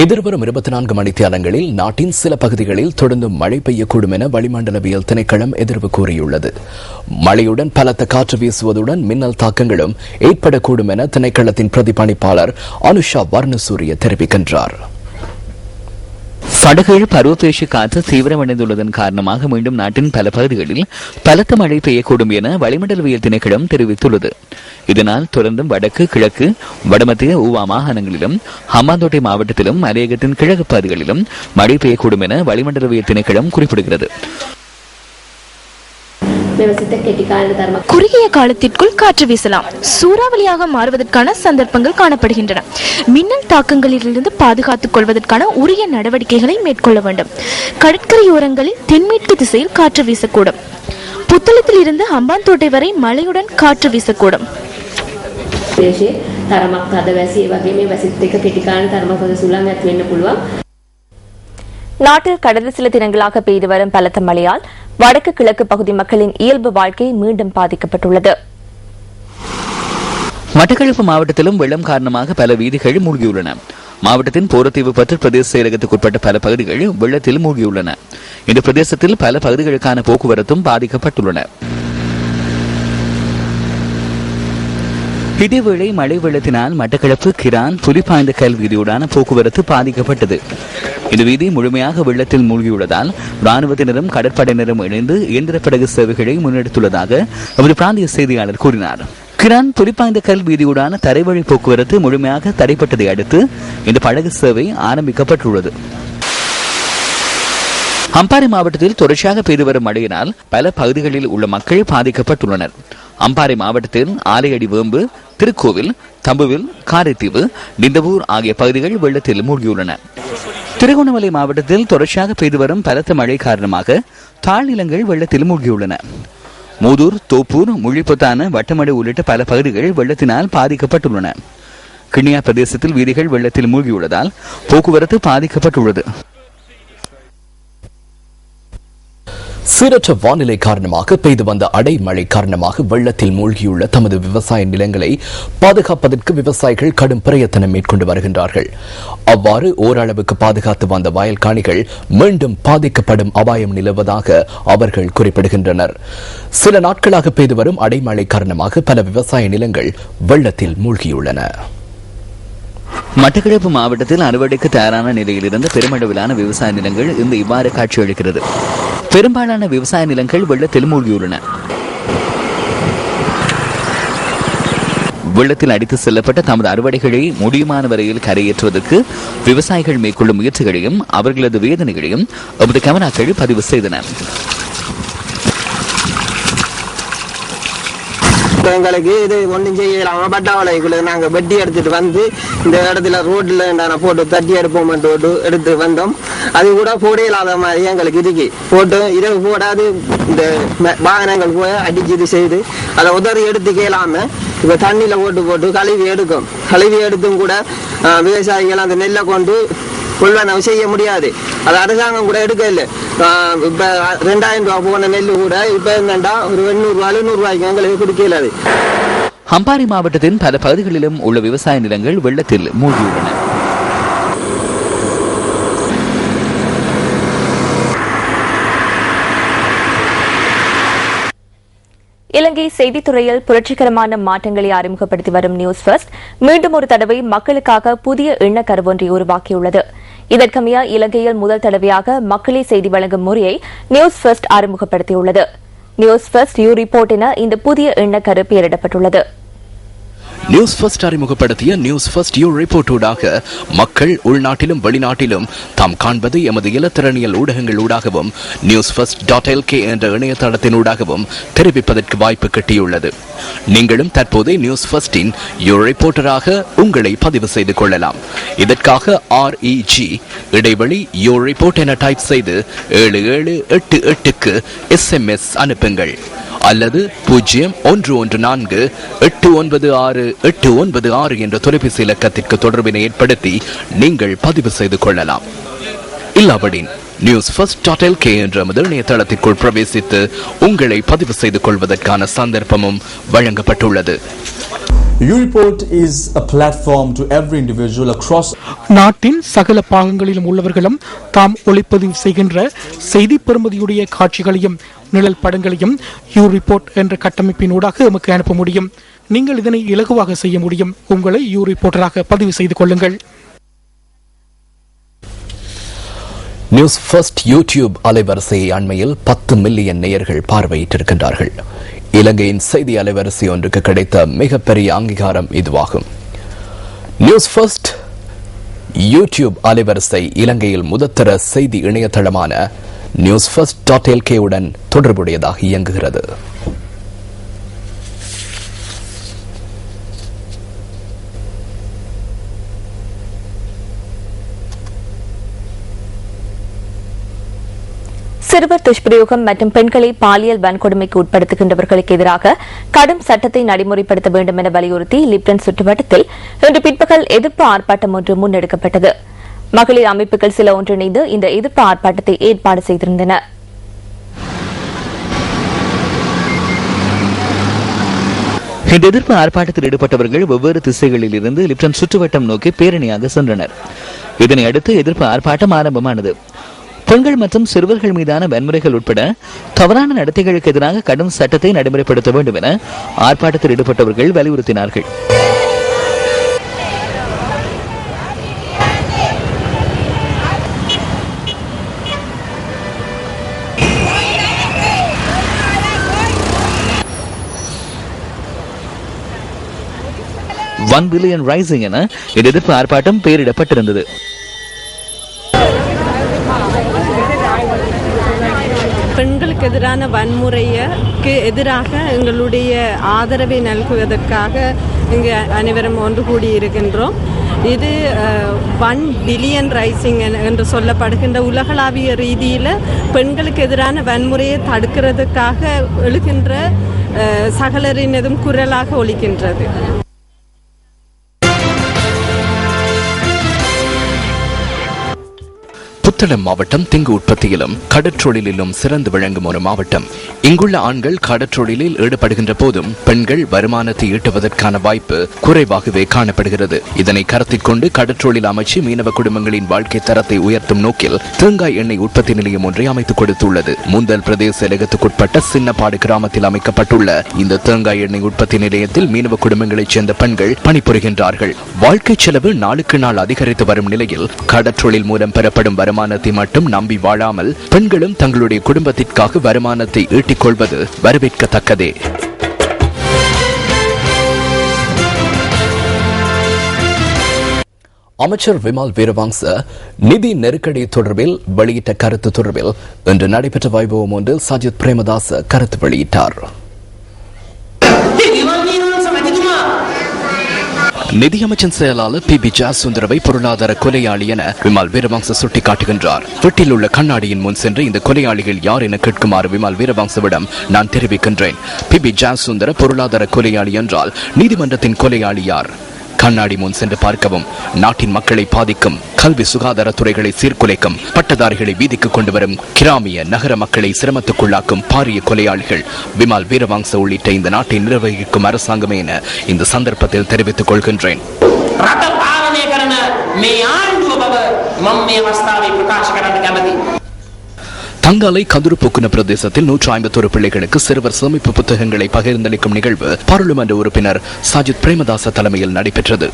எதிர்வரும் 24 மணித்தியாலங்களில் நாட்டின் சில பகுதிகளில் தொடர்ந்து மழை பெய்யக்கூடும் என வளிமண்டலவியல் திணைக்களம் எதிர்வு கூறியுள்ளது. மழையுடன் பலத்த காற்று வீசுவதுடன் மின்னல் தாக்கங்களும் ஏற்படக்கூடும் என திணைக்களத்தின் பிரதிபலிப்பாளர் அனுஷா வர்ணசூரிய தெரிவிக்கின்றார். வடகிழக்கு பருவப்பேச்சு காற்று தீவிரமடைந்துள்ளதன் காரணமாக மீண்டும் நாட்டின் பல பகுதிகளில் பலத்த மழை பெய்யக்கூடும் என வளிமண்டலவியல் திணைக்களம் தெரிவித்துள்ளது. இதனால் தொடர்ந்தும் வடக்கு, கிழக்கு, வடமத்திய ஊவா மாகாணங்களிலும் ஹம்பாந்தோட்டை மாவட்டத்திலும் மலையகத்தின் கிழக்கு பகுதிகளிலும் மழை பெய்யக்கூடும் என வளிமண்டலவியல் திணைக்களம் குறிப்பிடுகிறது. குறுகிய காலத்திற்குள் காற்று வீசலாம். சூறாவளியாக மாறுவதற்கான சந்தர்ப்பங்கள் காணப்படுகின்றன. மின்னல் தாக்கங்களிலிருந்து பாதுகாத்துக் கொள்வதற்கான உரிய நடவடிக்கைகளை மேற்கொள்ள வேண்டும். கடற்கரையோரங்களில் தென்மேற்கு திசையில் காற்று வீசக்கூடும். புத்தளத்தில் இருந்து ஹம்பாந்தோட்டை வரை மழையுடன் காற்று வீசக்கூடும். நாட்டில் கடந்த சில தினங்களாக பெய்து வரும் பலத்த மழையால் வடக்கு கிழக்கு பகுதி மக்களின் இயல்பு வாழ்க்கை மீண்டும் பாதிக்கப்பட்டுள்ளது. மட்டக்களப்பு மாவட்டத்திலும் வெள்ளம் காரணமாக பல வீதிகள் மூழ்கியுள்ளன. மாவட்டத்தின் போரத்தீவு பற்று பிரதேச செயலகத்துக்குட்பட்ட பல பகுதிகள் வெள்ளத்தில் மூழ்கியுள்ளன. இந்த பிரதேசத்தில் பல பகுதிகளுக்கான போக்குவரத்தும் பாதிக்கப்பட்டுள்ளன. இதேவேளை மழை வெள்ளத்தினால் மட்டக்களப்பு கிரான் புலிப்பாய்ந்த கல் வீதியுடான போக்குவரத்து பாதிக்கப்பட்டது. இந்த வீதி முழுமையாக வெள்ளத்தில் மூழ்கியுள்ளதால் ராணுவத்தினரும் கடற்படையினரும் இணைந்து இயந்திர படகு சேவைகளை முன்னெடுத்துள்ளதாக நமது பிராந்திய செய்தியாளர் கூறினார். கிரான் புலிப்பாய்ந்த கல் வீதியுடான தரைவழி போக்குவரத்து முழுமையாக தடைப்பட்டதை அடுத்து இந்த படகு சேவை ஆரம்பிக்கப்பட்டுள்ளது. அம்பாறை மாவட்டத்தில் தொடர்ச்சியாக பெய்து வரும் மழையினால் பல பகுதிகளில் உள்ள மக்கள் பாதிக்கப்பட்டுள்ளனர். அம்பாறை மாவட்டத்தில் ஆலையடி வேம்பு, திருக்கோவில், தம்புவில், காரைத்தீவு, நிந்தவூர் ஆகிய பகுதிகள் வெள்ளத்தில் மூழ்கியுள்ளன. திருகோணமலை மாவட்டத்தில் தொடர்ச்சியாக பெய்து வரும் பலத்த மழை காரணமாக தாழ்நிலங்கள் வெள்ளத்தில் மூழ்கியுள்ளன. மூதூர், தோப்பூர், முள்ளிப்பொத்தான, வட்டமடு உள்ளிட்ட பல பகுதிகள் வெள்ளத்தினால் பாதிக்கப்பட்டுள்ளன. கிண்ணியா பிரதேசத்தில் வீதிகள் வெள்ளத்தில் மூழ்கியுள்ளதால் போக்குவரத்து பாதிக்கப்பட்டுள்ளது. சீரற்ற வானிலை காரணமாக பெய்து வந்த அடைமழை காரணமாக வெள்ளத்தில் மூழ்கியுள்ள தமது விவசாய நிலங்களை பாதுகாப்பதற்கு விவசாயிகள் கடும் பிரயத்தனம் மேற்கொண்டு வருகின்றார்கள். அவ்வாறு ஓரளவுக்கு பாதுகாத்து வந்த வயல் காணிகள் மீண்டும் பாதிக்கப்படும் அபாயம் நிலவுவதாக அவர்கள் குறிப்பிடுகின்றனர். சில நாட்களாக பெய்து வரும் அடைமழை காரணமாக பல விவசாய நிலங்கள் வெள்ளத்தில் மூழ்கியுள்ளன. மட்டக்களப்பு மாவட்டத்தில் அறுவடைக்கு தயாரான நிலையில் இருந்த பெருமளவிலான விவசாய நிலங்கள் இந்த இவ்வாறு காட்சியளிக்கிறது. பெரும்பாலான விவசாய நிலங்கள் வெள்ளத்தில் மூழ்கியுள்ளன. வெள்ளத்தில் அடித்து செல்லப்பட்ட தமது அறுவடைகளை முடியுமான வரையில் கரையேற்றுவதற்கு விவசாயிகள் மேற்கொள்ளும் முயற்சிகளையும் அவர்களது வேதனைகளையும் நமது கேமராக்கள் பதிவு செய்தனர். எங்களுக்கு இது ஒன்றும் செய்யலாம பட்டாவளைக்குள்ள நாங்க வெட்டி எடுத்துட்டு வந்து இந்த இடத்துல ரோட்ல போட்டு தட்டி எடுப்போம் எடுத்து வந்தோம். அது கூட போட இல்லாத மாதிரி எங்களுக்கு இதுக்கு போட்டு இரவு போடாது இந்த வாகனங்கள் போய் அடிச்சு இது செய்து அதை உதறி எடுத்து கேளாம இப்ப தண்ணியில போட்டு கழுவி எடுக்கும். கழுவி எடுத்தும் கூட விவசாயிகள் அந்த நெல்லை கொண்டு கொள்வனவு செய்ய முடியாது. அது அரசாங்கம் கூட எடுக்க இல்லை. இப்ப 2000 ரூபாய் போன நெல் கூட இப்ப என்னண்டா ஒரு 800 ரூபாய்க்கு எங்களுக்கு கொடுக்கல. அது அம்பாறை மாவட்டத்தின் பல பகுதிகளிலும் உள்ள விவசாய நிலங்கள் வெள்ளத்தில் மூழ்கியுள்ளன. இலங்கை செய்தித்துறையில் புரட்சிகரமான மாற்றங்களை அறிமுகப்படுத்தி வரும் நியூஸ் ஃபர்ஸ்ட் மீண்டும் ஒரு தடவை மக்களுக்காக புதிய எண்ணக்கரு ஒன்றை உருவாக்கியுள்ளது. இதற்கமைய இலங்கையில் முதல் தடவையாக மக்களே செய்தி வழங்கும் முறையை நியூஸ் ஃபர்ஸ்ட் அறிமுகப்படுத்தியுள்ளது. நியூஸ் ஃபர்ஸ்ட் யூ ரிப்போர்ட் என இந்த புதிய எண்ணக்கரு பெயரிடப்பட்டுள்ளது. நியூஸ் ஃபர்ஸ்ட் அறிமுகப்படுத்திய நியூஸ் ஃபர்ஸ்ட் யூ ரிப்போர்ட் ஊடாக மக்கள் உள்நாட்டிலும் வெளிநாட்டிலும் தாம் காண்பது எமது இலத்திரனியல் ஊடகங்கள் ஊடாகவும் news1st.lk என்ற இணையதளத்தின் ஊடாகவும் தெரிவிப்பதற்கு வாய்ப்பு கிட்டியுள்ளது. நீங்களும் தற்போது நியூஸ் ஃபர்ஸ்டின் யூ ரிப்போர்ட்டராக உங்களை பதிவு செய்து கொள்ளலாம். இதற்காக REG இடைவெளி யூ ரிப்போர்ட் என டைப் செய்து 7788க்கு SMS அனுப்புங்கள் அல்லது 0114896896 என்ற தொலைபேசி இலக்கத்திற்கு தொடர்பினை ஏற்படுத்தி நீங்கள் பதிவு செய்து கொள்ளலாம். இல்லாவிடின் news1st.lk என்ற இணையதளத்திற்குள் பிரவேசித்து உங்களை பதிவு செய்து கொள்வதற்கான சந்தர்ப்பமும் வழங்கப்பட்டுள்ளது. U-Report is a platform to every individual across நாட்டின் சகல பாகங்களிலும் உள்ளவர்களும் தாம் ஒளிப்பதிவு செய்கின்ற செய்தி பெறுமதியுடைய காட்சிகளையும் நிழல் படங்களையும் U-Report என்ற கட்டமைப்பின் ஊடாக எமக்கு அனுப்ப முடியும். நீங்கள் இதனை இலகுவாக செய்ய முடியும். உங்களை U-Reportராக பதிவு செய்து கொள்ளுங்கள். நியூஸ் ஃபர்ஸ்ட் யூடியூப் அலைவரிசையை அண்மையில் 10 மில்லியன் நேயர்கள் பார்வையிட்டிருக்கின்றார்கள். இலங்கையின் செய்தி அலைவரிசை ஒன்றுக்கு கிடைத்த மிகப்பெரிய அங்கீகாரம் இதுவாகும். நியூஸ் ஃபர்ஸ்ட் யூடியூப் அலைவரிசை இலங்கையில் முதற்தர செய்தி இணையதளமான newsfirst.lk உடன் தொடர்புடையதாக இயங்குகிறது. சிறுவர் துஷ்பிரயோகம் மற்றும் பெண்களை பாலியல் வன்கொடுமைக்கு உட்படுத்துகின்றவர்களுக்கு எதிராக கடும் சட்டத்தை நடைமுறைப்படுத்த வேண்டும் என வலியுறுத்தி லிப்டன் சுற்றுவட்டத்தில் இன்று பிற்பகல் எதிர்ப்பு ஆர்ப்பாட்டம் ஒன்று முன்னெடுக்கப்பட்டது. மகளிர் அமைப்புகள் சில ஒன்றிணைந்து இந்த எதிர்ப்பு ஆர்ப்பாட்டத்தை ஏற்பாடு செய்திருந்தன. இந்த எதிர்ப்பு ஆர்ப்பாட்டத்தில் ஈடுபட்டவர்கள் வெவ்வேறு திசைகளில் இருந்து லிப்டன் சுற்றுவட்டம் நோக்கி பேரணியாக சென்றனர். இதனை அடுத்து எதிர்ப்பு ஆர்ப்பாட்டம் ஆரம்பமானது. பெண்கள் மற்றும் சிறுவர்கள் மீதான வன்முறைகள் உட்பட தவறான நடத்தைகளுக்கு எதிராக கடும் சட்டத்தை நடைமுறைப்படுத்த வேண்டும் என ஆர்ப்பாட்டத்தில் ஈடுபட்டவர்கள் வலியுறுத்தினார்கள். $1 billion ரைசிங் என இந்த எதிர்ப்பு ஆர்ப்பாட்டம் பெயரிடப்பட்டிருந்தது. பெண்களுக்கு எதிரான வன்முறைக்கு எதிராக எங்களுடைய ஆதரவை நல்குவதற்காக இங்கு அனைவரும் ஒன்று கூடியிருக்கின்றோம். இது $1 பில்லியன் ரைசிங் என்று சொல்லப்படுகின்ற உலகளாவிய ரீதியில் பெண்களுக்கு எதிரான வன்முறையை தடுக்கிறதுக்காக எழுகின்ற சகலரினதும் குரலாக ஒலிக்கின்றது. புத்தளம் மாவட்டம் திங்கு உற்பத்தியிலும் கடற்றொழிலிலும் சிறந்து விளங்கும் ஒரு மாவட்டம். இங்குள்ள ஆண்கள் கடற்றொழிலில் ஈடுபடுகின்ற போதும் பெண்கள் வருமானத்தை ஈட்டுவதற்கான வாய்ப்பு குறைவாகவே காணப்படுகிறது. இதனை கருத்தில் கொண்டு கடற்றொழில் அமைச்சு மீனவ குடும்பங்களின் வாழ்க்கை தரத்தை உயர்த்தும் நோக்கில் தேங்காய் எண்ணெய் உற்பத்தி நிலையம் ஒன்றை அமைத்துக் கொடுத்துள்ளது. முந்தல் பிரதேச செயலகத்துக்குட்பட்ட சின்னப்பாடு கிராமத்தில் அமைக்கப்பட்டுள்ள இந்த தேங்காய் எண்ணெய் உற்பத்தி நிலையத்தில் மீனவ குடும்பங்களைச் சேர்ந்த பெண்கள் பணிபுரிகின்றார்கள். வாழ்க்கை செலவு நாளுக்கு நாள் அதிகரித்து வரும் நிலையில் கடற்றொழில் மூலம் பெறப்படும் வருமானத்தை மட்டும் நம்பி வாழாமல் பெண்களும் தங்களுடைய குடும்பத்திற்காக வருமானத்தை ஈட்டிக் கொள்வது வரவேற்கத்தக்கதே. அமைச்சர் விமல் வீரவங்ச நிதி நெருக்கடி தொடர்பில் வெளியிட்ட கருத்து தொடர்பில் இன்று நடைபெற்ற வைபவம் ஒன்றில் சஜித் பிரேமதாச கருத்து வெளியிட்டார். நிதியமைச்சின் செயலாளர் பி ஜாசுந்தரவை பொருளாதார கொலையாளி என விமல் வீரவங்ச சுட்டிக்காட்டுகின்றார். வீட்டில் உள்ள கண்ணாடியின் முன் சென்று இந்த கொலையாளிகள் யார் என கேட்குமாறு விமல் வீரவங்சவிடம் நான் தெரிவிக்கின்றேன். பி ஜாசுந்தர பொருளாதார கொலையாளி என்றால் நீதிமன்றத்தின் கொலையாளி யார்? கண்ணாடி முன் சென்று பார்க்கவும். நாட்டின் மக்களை பாதிக்கும் கல்வி சுகாதாரத்துறைகளை சீர்குலைக்கும் பட்டதாரிகளை வீதிக்கு கொண்டு வரும் கிராமிய நகர மக்களை சிரமத்துக்குள்ளாக்கும் பாரிய கொலையாளிகள் விமல் வீரவங்ச உள்ளிட்ட இந்த நாட்டை நிர்வகிக்கும் அரசாங்கமே என இந்த சந்தர்ப்பத்தில் தெரிவித்துக் கொள்கின்றேன். தங்காலை கதுருப்பொக்குன பிரதேசத்தில் 151 பிள்ளைகளுக்கு சிறுவர் சேமிப்பு புத்தகங்களை பகிர்ந்தளிக்கும் நிகழ்வு பாராளுமன்ற உறுப்பினர் சஜித் பிரேமதாச தலைமையில் நடைபெற்றது.